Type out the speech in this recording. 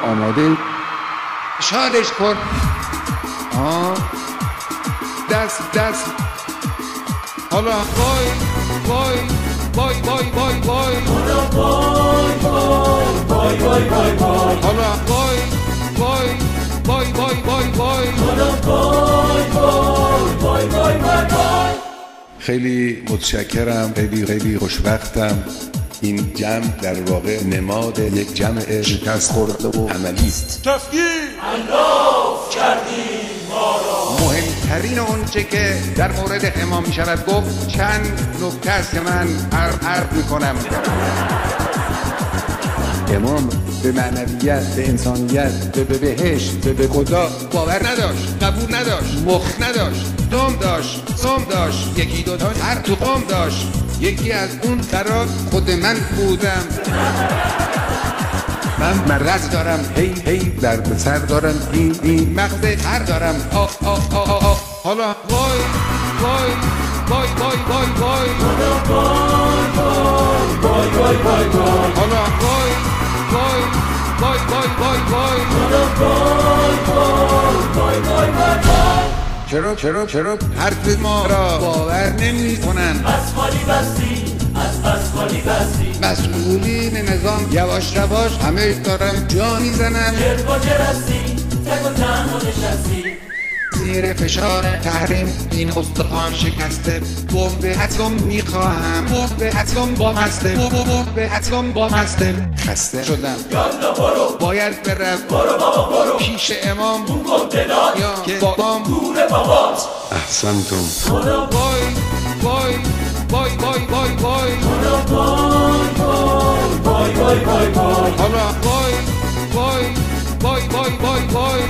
آماده؟ شادش کن. دست دست. حالا وای وای وای وای وای وای. حالا وای وای وای وای وای. حالا وای وای وای وای وای وای. حالا وای وای وای وای وای. خیلی متشکرم، خیلی خوشبختم. این جمع در واقع نماد یک جمع شکست خورده و عملی است. تفکیر انداز کردیم ما را. مهمترین اونچه که در مورد امام می شود گفت چند نکته است که من عرض می کنم. امام به معنویت، به انسانیت، به بهشت، به خدا باور نداشت، قبول نداشت، مخ نداشت، دم داشت، سم داشت، یکی دوتا هر تو قم داشت. یکی از اون قرار خود من بودم. من مرض دارم، هی درد سر دارم، این مغز خر دارم. حالا وای وای وای وای وای وای. حالا وای وای وای وای وای. حالا وای وای وای وای وای وای. حالا وای وای وای وای وای. چرا حرف ما را باور نمی کنن؟ بس خالی بستی، از بس خالی بستی. مسئولین نظام یواش همه دارن جا میزنن. جر با جر هستی، تک و تنها نشستی. زیر فشار تحریم این استخوان شکسته. بمب اتم میخواهم، بمب اتم با مسته، بمب اتم با مسته. خسته شدم، یالا برو باید برم، برو بابا برو. پیش امام اون گفته داد یا که بابام دور بابات. احسنتم. حالا وای وای وای وای وای وای. حالا وای وای وای وای وای وای. حالا وای وای وای وای وای وای.